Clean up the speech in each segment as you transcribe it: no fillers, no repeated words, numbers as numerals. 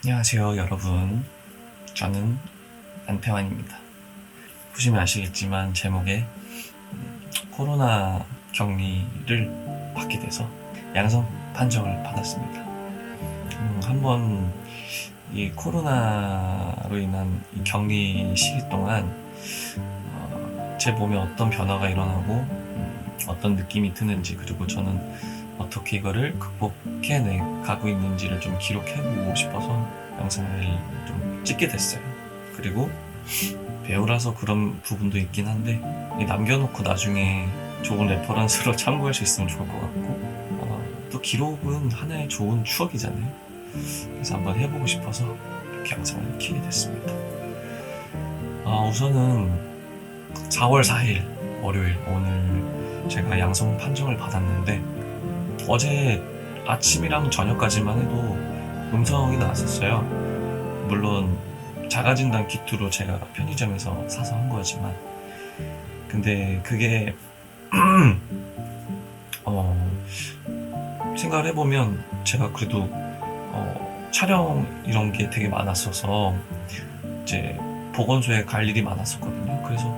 안녕하세요 여러분, 저는 안태환입니다. 보시면 아시겠지만 제목에 코로나 격리를 받게 돼서 양성 판정을 받았습니다. 한번 이 코로나로 인한 이 격리 시기 동안 제 몸에 어떤 변화가 일어나고 어떤 느낌이 드는지, 그리고 저는 어떻게 이거를 극복해 가고 있는지를 좀 기록해보고 싶어서 영상을 좀 찍게 됐어요. 그리고 배우라서 그런 부분도 있긴 한데 남겨놓고 나중에 좋은 레퍼런스로 참고할 수 있으면 좋을 것 같고, 또 기록은 하나의 좋은 추억이잖아요. 그래서 한번 해보고 싶어서 이렇게 영상을 키게 됐습니다. 우선은 4월 4일 월요일, 오늘 제가 양성 판정을 받았는데 어제 아침이랑 저녁까지만 해도 음성이 나왔었어요. 물론 자가진단 키트로 제가 편의점에서 사서 한 거지만, 근데 그게 생각을 해보면 제가 그래도 촬영 이런 게 되게 많았어서 이제 보건소에 갈 일이 많았었거든요. 그래서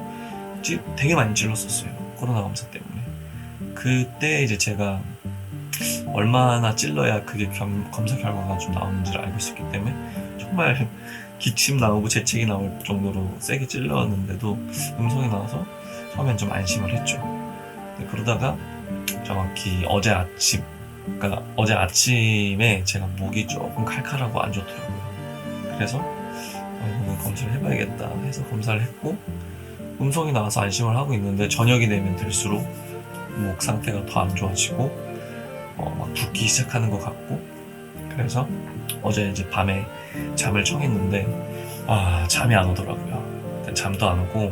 되게 많이 찔렀었어요, 코로나 검사 때문에. 그때 이제 제가 얼마나 찔러야 그게 검사 결과가 좀 나오는지를 알고 있었기 때문에 정말 기침 나오고 재채기 나올 정도로 세게 찔렀는데도 음성이 나와서 처음엔 좀 안심을 했죠. 그러다가 정확히 어제 아침에 제가 목이 조금 칼칼하고 안 좋더라고요. 그래서 이거는 검사를 해봐야겠다 해서 검사를 했고, 음성이 나와서 안심을 하고 있는데 저녁이 되면 될수록 목 상태가 더 안 좋아지고 막 붓기 시작하는 것 같고, 그래서 어제 이제 밤에 잠을 청했는데 잠이 안 오더라고요. 잠도 안 오고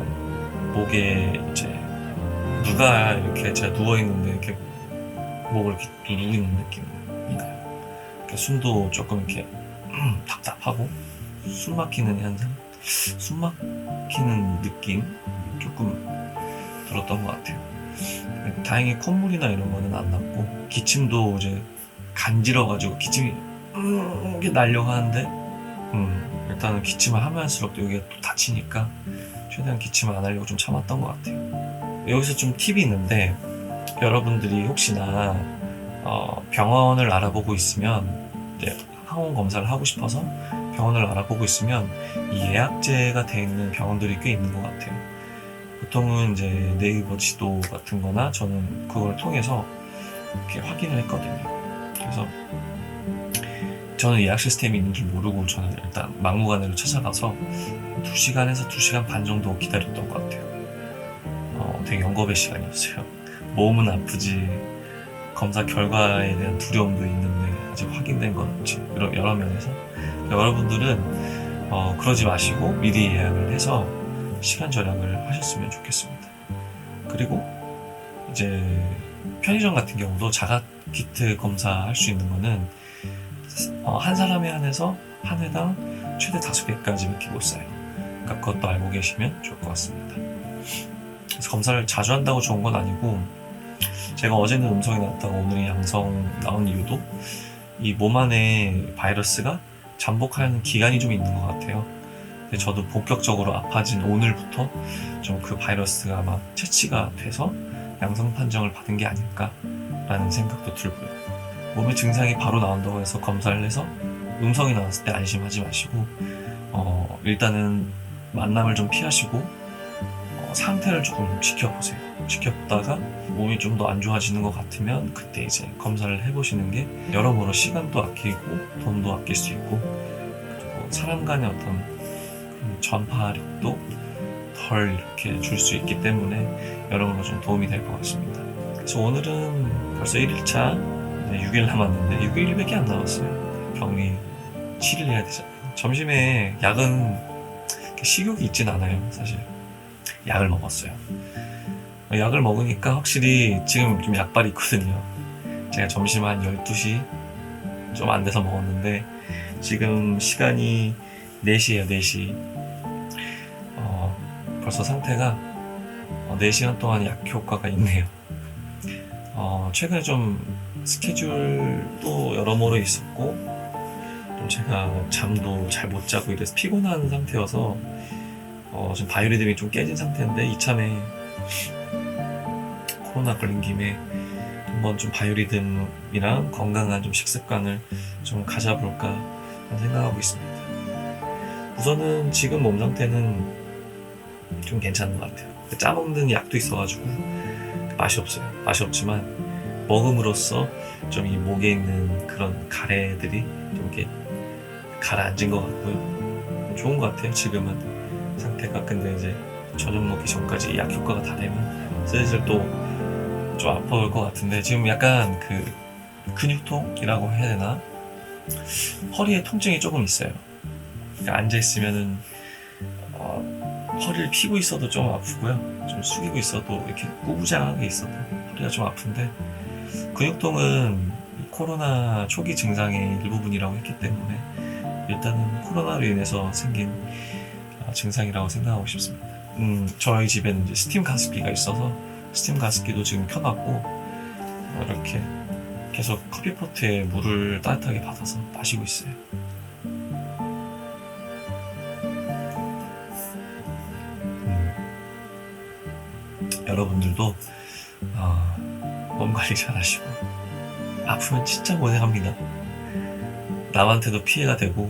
목에 이제 누가 이렇게 제가 누워있는데 이렇게 목을 이렇게 누르는 느낌이 나요. 숨도 조금 이렇게 답답하고 숨 막히는 현상, 숨 막히는 느낌 조금 들었던 것 같아요. 다행히 콧물이나 이런 거는 안 났고, 기침도 이제 간지러가지고 기침이 이게 나려고 하는데 일단은 기침을 하면 할수록 여기가 또 다치니까 최대한 기침을 안 하려고 좀 참았던 것 같아요. 여기서 좀 팁이 있는데, 여러분들이 혹시나 병원을 알아보고 있으면, 이제 항원 검사를 하고 싶어서 병원을 알아보고 있으면 이 예약제가 돼 있는 병원들이 꽤 있는 것 같아요. 보통은 이제 네이버 지도 같은 거나 저는 그걸 통해서 이렇게 확인을 했거든요. 그래서 저는 예약 시스템이 있는 줄 모르고 저는 일단 막무가내로 찾아가서 2시간에서 2시간 반 정도 기다렸던 것 같아요. 되게 영겁의 시간이었어요. 몸은 아프지 검사 결과에 대한 두려움도 있는데 아직 확인된 건 없지, 이런 여러 면에서. 여러분들은 그러지 마시고 미리 예약을 해서 시간 절약을 하셨으면 좋겠습니다. 그리고 이제 편의점 같은 경우도 자가키트 검사할 수 있는 거는 한 사람에 한해서 한 회당 최대 5개까지밖에 못 사요. 그러니까 그것도 알고 계시면 좋을 것 같습니다. 그래서 검사를 자주 한다고 좋은 건 아니고, 제가 어제는 음성이 나왔다가 오늘이 양성 나온 이유도 이 몸 안에 바이러스가 잠복하는 기간이 좀 있는 것 같아요. 근데 저도 본격적으로 아파진 오늘부터 좀 그 바이러스가 아마 채취가 돼서 양성 판정을 받은 게 아닐까라는 생각도 들고요. 몸에 증상이 바로 나온다고 해서 검사를 해서 음성이 나왔을 때 안심하지 마시고, 일단은 만남을 좀 피하시고 상태를 조금 지켜보세요. 지켰다가 몸이 좀 더 안 좋아지는 것 같으면 그때 이제 검사를 해보시는 게 여러모로 시간도 아끼고 돈도 아낄 수 있고, 그리고 사람 간의 어떤 전파력도 덜 이렇게 줄 수 있기 때문에 여러모로 좀 도움이 될 것 같습니다. 그래서 오늘은 벌써 1일차 6일 남았는데 6일밖에 안 남았어요. 격리 7일 해야 되잖아요. 점심에 약은 식욕이 있진 않아요. 사실 약을 먹었어요. 약을 먹으니까 확실히 지금 좀 약발이 있거든요. 제가 점심 한 12시 좀 안 돼서 먹었는데 지금 시간이 4시예요. 4시. 벌써 상태가 4시간 동안 약 효과가 있네요. 최근에 좀 스케줄도 여러모로 있었고 제가 잠도 잘 못 자고 이래서 피곤한 상태여서 지금 바이오리듬이 좀 깨진 상태인데 이참에 코로나 걸린 김에 한번 좀 바이오리듬이랑 건강한 좀 식습관을 좀 가져볼까 생각하고 있습니다. 우선은 지금 몸 상태는 좀 괜찮은 것 같아요. 짜먹는 약도 있어가지고 맛이 없어요. 맛이 없지만 먹음으로써 좀 이 목에 있는 그런 가래들이 좀 이렇게 가라앉은 것 같고요. 좋은 것 같아요. 지금은 상태가. 근데 이제 저녁 먹기 전까지 약 효과가 다 되면 슬슬 또 좀 아파올 것 같은데 지금 약간 그 근육통이라고 해야 되나? 허리에 통증이 조금 있어요. 그러니까 앉아있으면은 허리를 피고 있어도 좀 아프고요. 좀 숙이고 있어도 이렇게 꾸부장하게 있어도 허리가 좀 아픈데 근육통은 코로나 초기 증상의 일부분이라고 했기 때문에 일단은 코로나로 인해서 생긴 증상이라고 생각하고 싶습니다. 저희 집에는 이제 스팀 가습기가 있어서 스팀 가습기도 지금 켜놨고 이렇게 계속 커피포트에 물을 따뜻하게 받아서 마시고 있어요. 여러분들도 몸 관리 잘 하시고 아프면 진짜 고생합니다. 남한테도 피해가 되고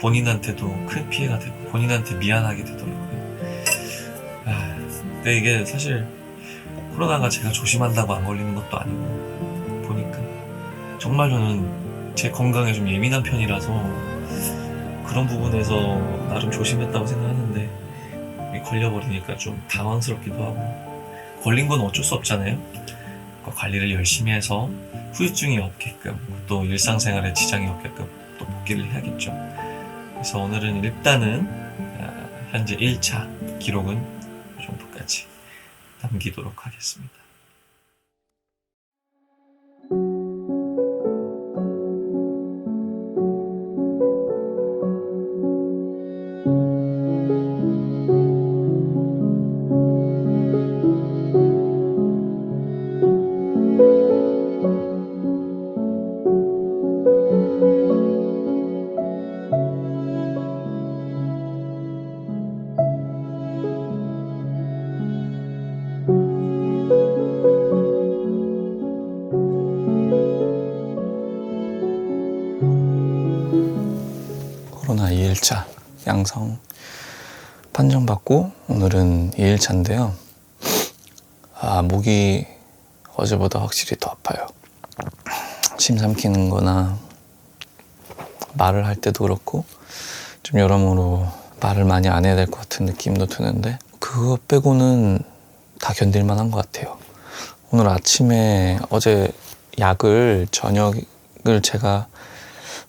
본인한테도 큰 피해가 되고 본인한테 미안하게 되더라고요. 근데 이게 사실 코로나가 제가 조심한다고 안 걸리는 것도 아니고 보니까 정말 저는 제 건강에 좀 예민한 편이라서 그런 부분에서 나름 조심했다고 생각하는데 걸려버리니까 좀 당황스럽기도 하고 걸린 건 어쩔 수 없잖아요. 관리를 열심히 해서 후유증이 없게끔 또 일상생활에 지장이 없게끔 또 복귀를 해야겠죠. 그래서 오늘은 일단은 현재 1차 기록은 이 정도까지 남기도록 하겠습니다. 코로나 2일차 양성 판정받고 오늘은 2일차인데요. 목이 어제보다 확실히 더 아파요. 침 삼키는 거나 말을 할 때도 그렇고 좀 여러모로 말을 많이 안 해야 될 것 같은 느낌도 드는데 그거 빼고는 다 견딜만 한 것 같아요. 오늘 아침에 어제 약을 저녁을 제가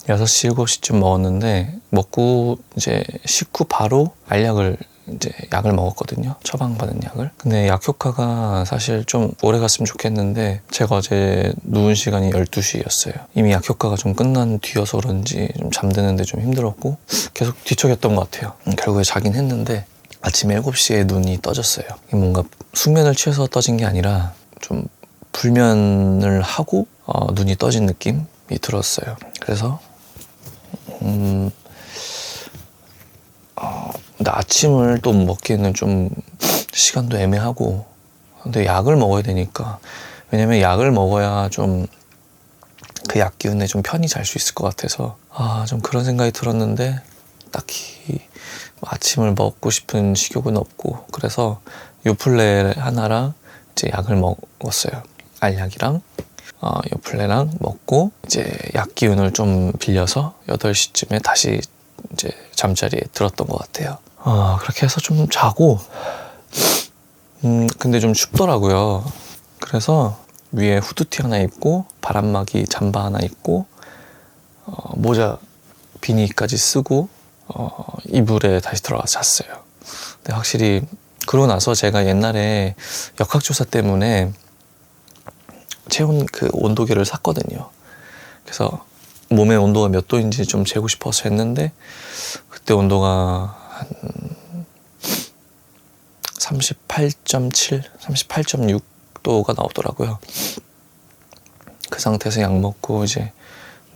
6시, 7시쯤 먹었는데 먹고 이제 식후 바로 알약을 이제 약을 먹었거든요. 처방받은 약을. 근데 약 효과가 사실 좀 오래 갔으면 좋겠는데 제가 어제 누운 시간이 12시였어요. 이미 약 효과가 좀 끝난 뒤여서 그런지 좀 잠드는데 좀 힘들었고 계속 뒤척였던 것 같아요. 결국에 자긴 했는데 아침 7시에 눈이 떠졌어요. 뭔가 숙면을 취해서 떠진 게 아니라 좀 불면을 하고 눈이 떠진 느낌이 들었어요. 그래서 근데 아침을 또 먹기에는 좀 시간도 애매하고 근데 약을 먹어야 되니까 왜냐면 약을 먹어야 좀 그 약 기운에 좀 편히 잘 수 있을 것 같아서 좀 그런 생각이 들었는데 딱히 아침을 먹고 싶은 식욕은 없고 그래서 요플레 하나랑 이제 약을 먹었어요. 알약이랑 요플레랑 먹고 이제 약 기운을 좀 빌려서 8시쯤에 다시 이제 잠자리에 들었던 것 같아요. 그렇게 해서 좀 자고 근데 좀 춥더라고요. 그래서 위에 후드티 하나 입고 바람막이 잠바 하나 입고 모자 비니까지 쓰고 이불에 다시 들어가서 잤어요. 근데 확실히 그러고 나서 제가 옛날에 역학조사 때문에 체온 그 온도계를 샀거든요. 그래서 몸의 온도가 몇 도인지 좀 재고 싶어서 했는데 그때 온도가 한 38.7, 38.6도가 나오더라고요. 그 상태에서 약 먹고 이제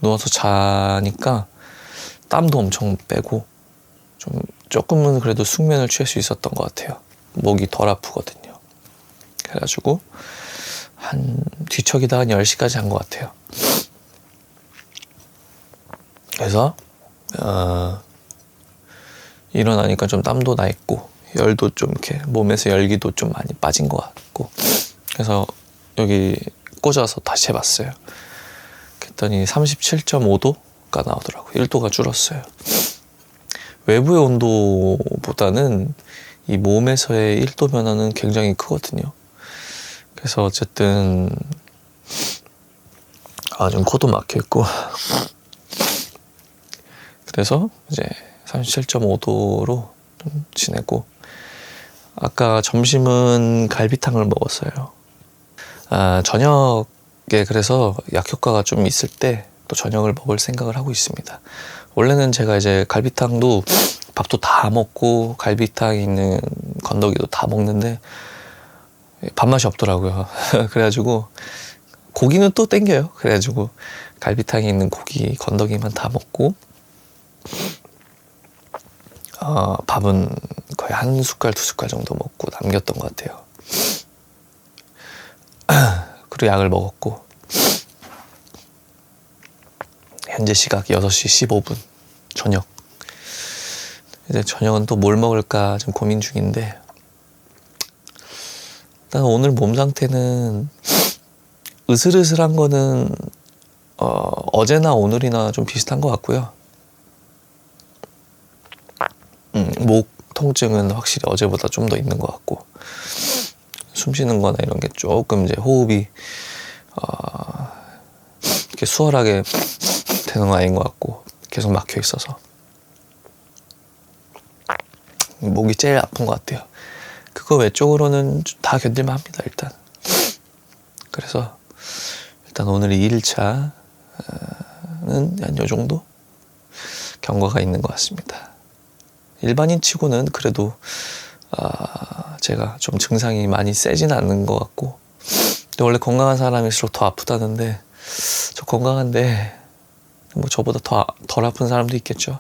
누워서 자니까 땀도 엄청 빼고 조금은 그래도 숙면을 취할 수 있었던 것 같아요. 목이 덜 아프거든요. 그래가지고 한 뒤척이다 한 10시까지 잔 것 같아요. 그래서 일어나니까 좀 땀도 나 있고 열도 좀 이렇게 몸에서 열기도 좀 많이 빠진 것 같고, 그래서 여기 꽂아서 다시 해봤어요. 그랬더니 37.5도가 나오더라고요. 1도가 줄었어요. 외부의 온도보다는 이 몸에서의 1도 변화는 굉장히 크거든요. 그래서 어쨌든 좀 코도 막혀있고 그래서 이제 37.5도로 좀 지내고, 아까 점심은 갈비탕을 먹었어요. 저녁에 그래서 약효과가 좀 있을 때 또 저녁을 먹을 생각을 하고 있습니다. 원래는 제가 이제 갈비탕도 밥도 다 먹고 갈비탕에 있는 건더기도 다 먹는데 밥맛이 없더라고요. 그래가지고 고기는 또 땡겨요. 그래가지고 갈비탕에 있는 고기 건더기만 다 먹고 밥은 거의 한 숟갈 두 숟갈 정도 먹고 남겼던 것 같아요. 그리고 약을 먹었고, 현재 시각 6시 15분 저녁. 이제 저녁은 또 뭘 먹을까 좀 고민 중인데, 일단 오늘 몸 상태는 으슬으슬한 거는 어제나 오늘이나 좀 비슷한 것 같고요. 목 통증은 확실히 어제보다 좀 더 있는 것 같고, 숨 쉬는 거나 이런 게 조금 이제 호흡이 이렇게 수월하게 되는 건 아닌 것 같고, 계속 막혀 있어서 목이 제일 아픈 것 같아요. 그거 외적으로는 다 견딜만 합니다, 일단. 그래서 일단 오늘 2일차는 한 요 정도 경과가 있는 것 같습니다. 일반인 치고는 그래도 제가 좀 증상이 많이 세진 않는 것 같고, 근데 원래 건강한 사람일수록 더 아프다는데, 저 건강한데 뭐 저보다 덜 아픈 사람도 있겠죠.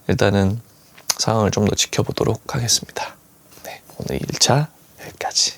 일단은 상황을 좀 더 지켜보도록 하겠습니다. 네, 오늘 1차 여기까지.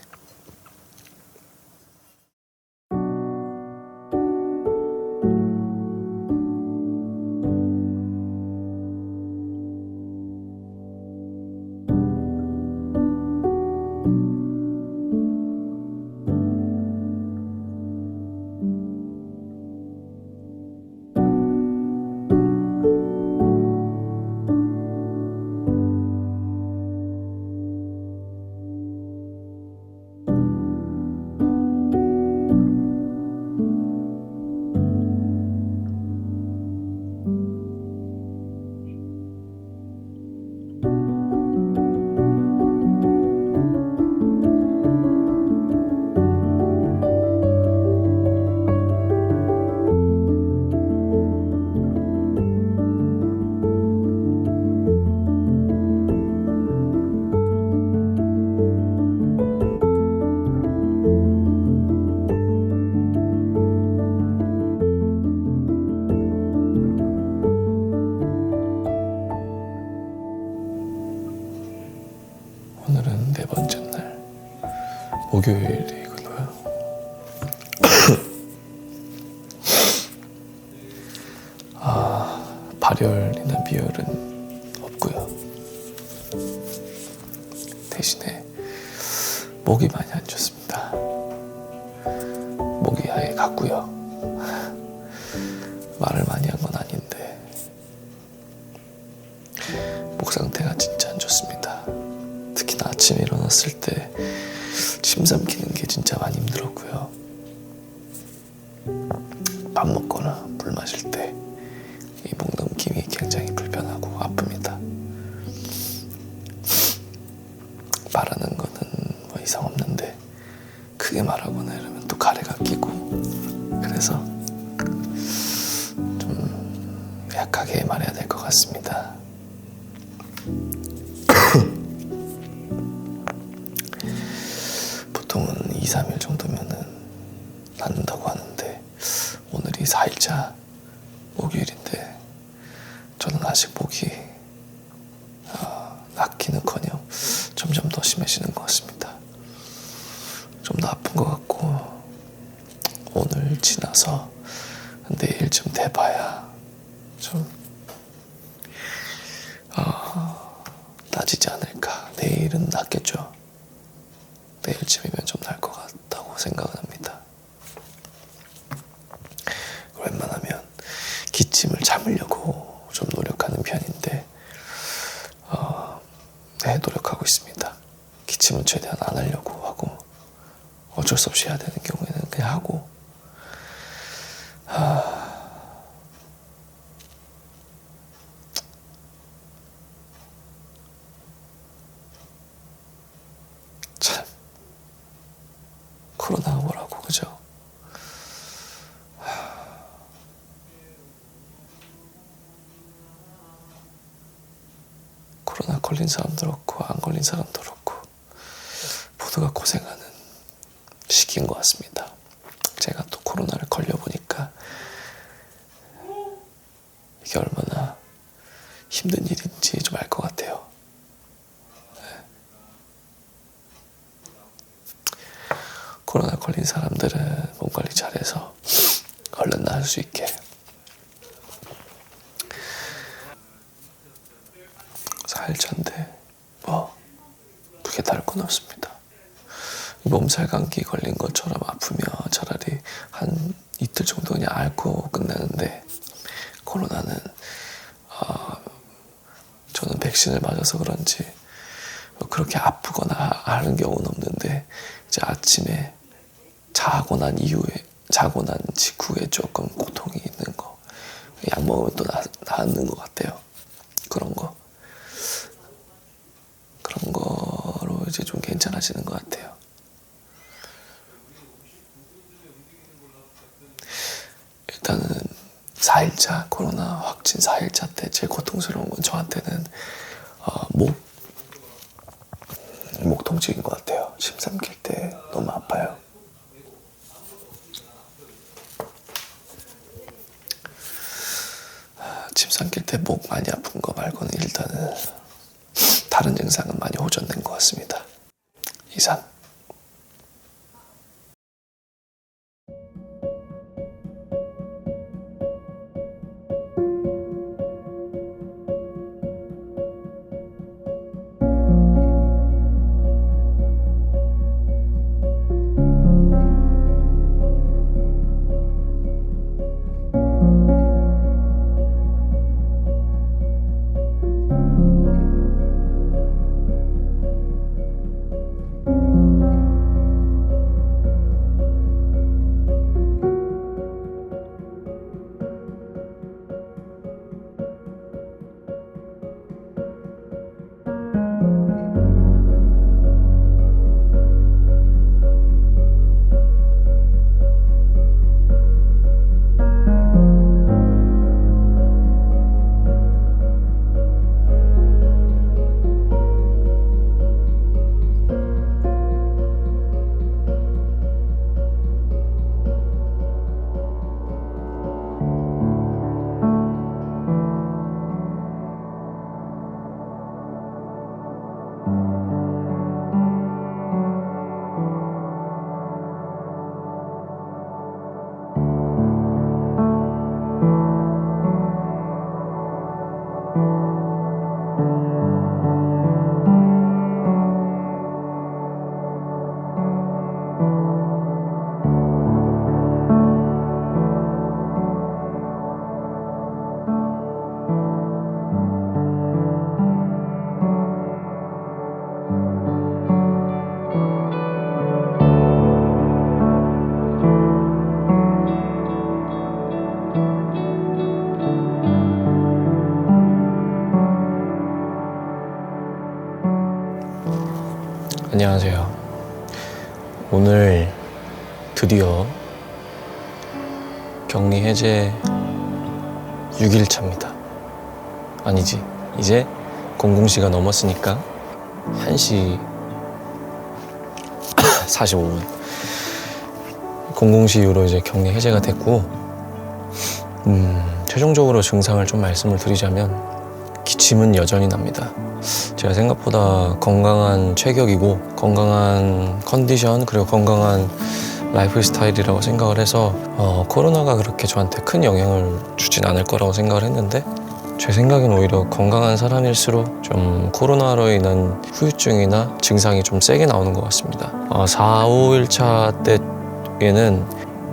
오늘은 네 번째 날 목요일이고요. 발열이나 비열은 없고요. 대신에 목이 많이 안 좋습니다. 목이 아예 갔고요. 말을 많이 한 건 아닌데 목 상태가 진짜 안 좋습니다. 특히나 아침에 일어났을 때 침 삼키는 게 진짜 많이 힘들었고요. 밥 먹거나 물 마실 때 이 목 넘김이 굉장히 불편하고 아픕니다. 말하는 거는 뭐 이상 없는데 크게 말하거나 이러면 또 가래가 끼고, 그래서 좀 약하게 말해야 될 것 같습니다. 보통은 2, 3일 정도면은 낫는다고 하는데 오늘이 4일차 목요일인데 저는 아직 목이 낫기는커녕 점점 더 심해지는 것 같습니다. 좀 더 아픈 것 같고 오늘 지나서 내일쯤 돼봐야 좀 나아지지 않을까. 내일은 낫겠죠. 내일쯤이면 좀 나을 것 같다고 생각은 합니다. 웬만하면 기침을 참으려고 좀 노력하는 편인데 네, 노력하고 있습니다. 기침은 최대한 안 하려고 하고 어쩔 수 없이 해야 되는 경우에는 그냥 하고 참 코로나가 뭐라고 그죠? 코로나 걸린 사람도 그렇고 안 걸린 사람도 그렇고 모두가 고생하는 시기인 것 같습니다. 제가 또 코로나를 걸려보니까 이게 얼마나 힘든 일인지 좀 알 것 같아요. 코로나 걸린 사람들은 몸 관리 잘해서 얼른 나을 수 있게 살전데 뭐 그게 다를 건 없습니다. 몸살 감기 걸린 것처럼 아프면 차라리 한 이틀 정도 그냥 앓고 끝내는데 코로나는 저는 백신을 맞아서 그런지 그렇게 아프거나 앓은 경우는 없는데 이제 아침에 자고 난 직후에 조금 고통이 있는 거, 약 먹으면 또 낫는 것 같아요. 그런 거로 이제 좀 괜찮아지는 것 같아요. 일단은 4일차 코로나 확진 4일차 때 제일 고통스러운 건 저한테는 목 통증인 것 같아요. 침 삼킬 때 너무 아파요. 침 삼킬 때 목 많이 아픈 거 말고는 일단은 다른 증상은 많이 호전된 것 같습니다. 이상. 안녕하세요. 오늘 드디어 격리 해제 6일차입니다. 아니지, 이제 00시가 넘었으니까 1시 45분 00시 이후로 이제 격리 해제가 됐고 최종적으로 증상을 좀 말씀을 드리자면 기침은 여전히 납니다. 제가 생각보다 건강한 체격이고 건강한 컨디션 그리고 건강한 라이프 스타일이라고 생각을 해서 코로나가 그렇게 저한테 큰 영향을 주진 않을 거라고 생각을 했는데 제 생각엔 오히려 건강한 사람일수록 좀 코로나로 인한 후유증이나 증상이 좀 세게 나오는 것 같습니다. 4, 5일차 때에는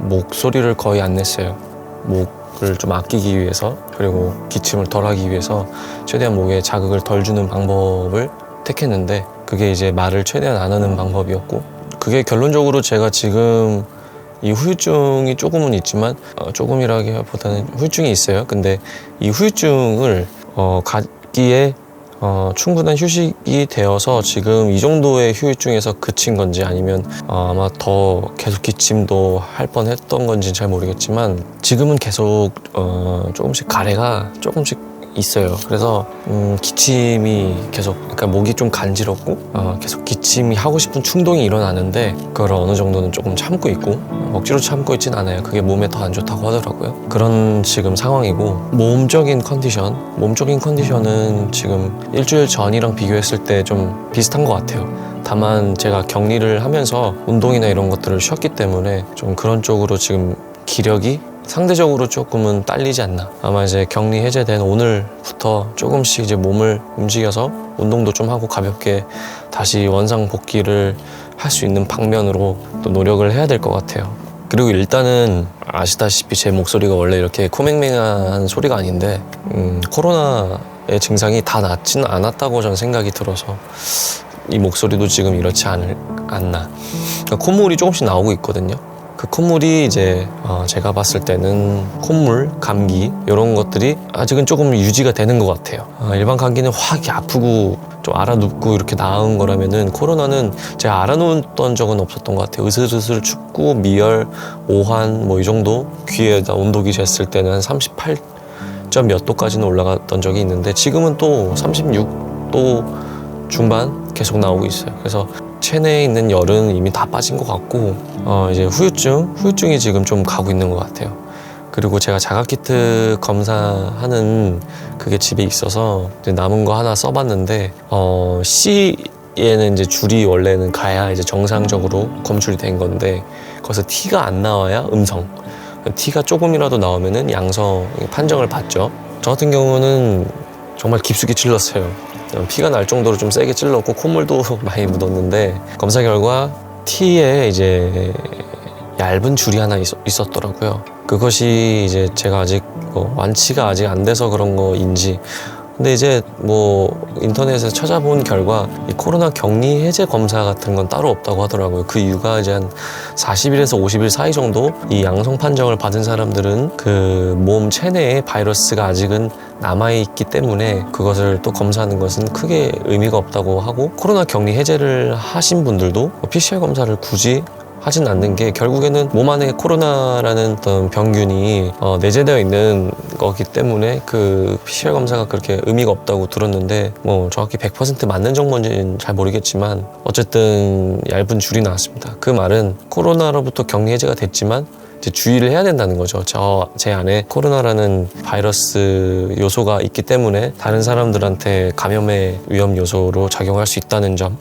목소리를 거의 안 냈어요. 목을 좀 아끼기 위해서 그리고 기침을 덜 하기 위해서 최대한 목에 자극을 덜 주는 방법을 택했는데 그게 이제 말을 최대한 안 하는 방법이었고 그게 결론적으로 제가 지금 이 후유증이 조금은 있지만 조금이라기보다는 후유증이 있어요. 근데 이 후유증을 갖기에 충분한 휴식이 되어서 지금 이 정도의 후유증에서 그친 건지 아니면 아마 더 계속 기침도 할 뻔했던 건지는 잘 모르겠지만 지금은 계속 조금씩 가래가 조금씩 있어요. 그래서 기침이 계속 그러니까 목이 좀 간지럽고 계속 기침이 하고 싶은 충동이 일어나는데 그걸 어느 정도는 조금 참고 있고 억지로 참고 있진 않아요. 그게 몸에 더 안 좋다고 하더라고요. 그런 지금 상황이고 몸적인 컨디션은 지금 일주일 전이랑 비교했을 때 좀 비슷한 것 같아요. 다만 제가 격리를 하면서 운동이나 이런 것들을 쉬었기 때문에 좀 그런 쪽으로 지금 기력이 상대적으로 조금은 딸리지 않나. 아마 이제 격리 해제된 오늘부터 조금씩 이제 몸을 움직여서 운동도 좀 하고 가볍게 다시 원상 복귀를 할 수 있는 방면으로 또 노력을 해야 될 것 같아요. 그리고 일단은 아시다시피 제 목소리가 원래 이렇게 코맹맹한 소리가 아닌데 코로나의 증상이 다 낫지는 않았다고 저는 생각이 들어서 이 목소리도 지금 이렇지 않나. 그러니까 콧물이 조금씩 나오고 있거든요. 그 콧물이 이제 제가 봤을 때는 콧물, 감기 이런 것들이 아직은 조금 유지가 되는 것 같아요. 일반 감기는 확 아프고 좀 알아눕고 이렇게 나은 거라면은 코로나는 제가 알아놓았던 적은 없었던 것 같아요. 으슬으슬 춥고 미열, 오한 뭐 이 정도 귀에다 온도계 쟀을 때는 한 38점 몇 도까지는 올라갔던 적이 있는데 지금은 또 36도 중반 계속 나오고 있어요. 그래서 체내에 있는 열은 이미 다 빠진 것 같고 이제 후유증이 지금 좀 가고 있는 것 같아요. 그리고 제가 자가키트 검사하는 그게 집에 있어서 이제 남은 거 하나 써봤는데 C에는 이제 줄이 원래는 가야 이제 정상적으로 검출이 된 건데 거기서 T가 안 나와야 음성, T가 조금이라도 나오면은 양성 판정을 받죠. 저 같은 경우는 정말 깊숙이 찔렀어요. 피가 날 정도로 좀 세게 찔렀고 콧물도 많이 묻었는데 검사 결과 T에 이제 얇은 줄이 하나 있었더라고요. 그것이 이제 제가 아직 완치가 아직 안 돼서 그런 거인지 근데 이제 뭐 인터넷에서 찾아본 결과 이 코로나 격리 해제 검사 같은 건 따로 없다고 하더라고요. 그 이유가 이제 한 40일에서 50일 사이 정도 이 양성 판정을 받은 사람들은 그 몸 체내에 바이러스가 아직은 남아있기 때문에 그것을 또 검사하는 것은 크게 의미가 없다고 하고 코로나 격리 해제를 하신 분들도 PCR 검사를 굳이 하진 않는 게 결국에는 몸 안에 코로나라는 어떤 병균이 내재되어 있는 거기 때문에 그 PCR 검사가 그렇게 의미가 없다고 들었는데 뭐 정확히 100% 맞는 정보인지는 잘 모르겠지만 어쨌든 얇은 줄이 나왔습니다. 그 말은 코로나로부터 격리 해제가 됐지만 이제 주의를 해야 된다는 거죠. 제 안에 코로나라는 바이러스 요소가 있기 때문에 다른 사람들한테 감염의 위험 요소로 작용할 수 있다는 점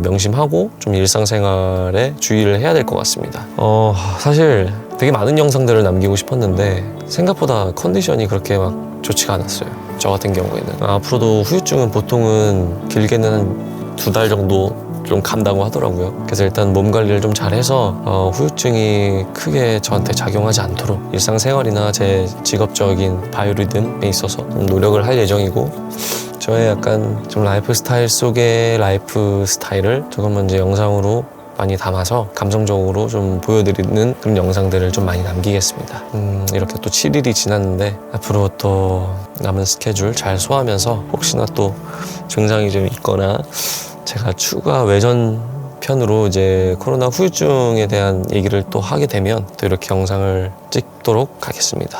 명심하고 좀 일상생활에 주의를 해야 될 것 같습니다. 사실 되게 많은 영상들을 남기고 싶었는데 생각보다 컨디션이 그렇게 막 좋지가 않았어요. 저 같은 경우에는 앞으로도 후유증은 보통은 길게는 한 2달 정도 좀 간다고 하더라고요. 그래서 일단 몸 관리를 좀 잘해서 후유증이 크게 저한테 작용하지 않도록 일상생활이나 제 직업적인 바이오리듬에 있어서 좀 노력을 할 예정이고 저의 약간 좀 라이프 스타일 속의 라이프 스타일을 조금만 이제 영상으로 많이 담아서 감성적으로 좀 보여드리는 그런 영상들을 좀 많이 남기겠습니다. 이렇게 또 7일이 지났는데 앞으로 또 남은 스케줄 잘 소화하면서 혹시나 또 증상이 좀 있거나 제가 추가 외전 편으로 이제 코로나 후유증에 대한 얘기를 또 하게 되면 또 이렇게 영상을 찍도록 하겠습니다.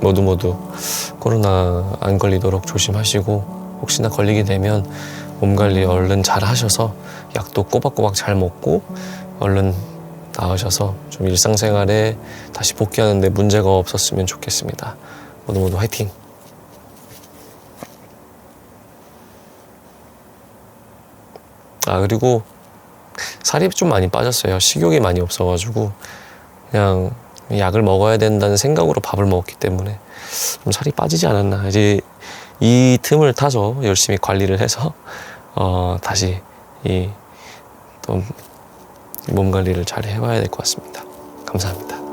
모두 코로나 안 걸리도록 조심하시고 혹시나 걸리게 되면 몸 관리 얼른 잘 하셔서 약도 꼬박꼬박 잘 먹고 얼른 나으셔서 좀 일상생활에 다시 복귀하는데 문제가 없었으면 좋겠습니다. 모두 모두 화이팅! 그리고 살이 좀 많이 빠졌어요. 식욕이 많이 없어가지고 그냥 약을 먹어야 된다는 생각으로 밥을 먹었기 때문에 좀 살이 빠지지 않았나. 이제 이 틈을 타서 열심히 관리를 해서 다시 이 또 몸 관리를 잘 해봐야 될 것 같습니다. 감사합니다.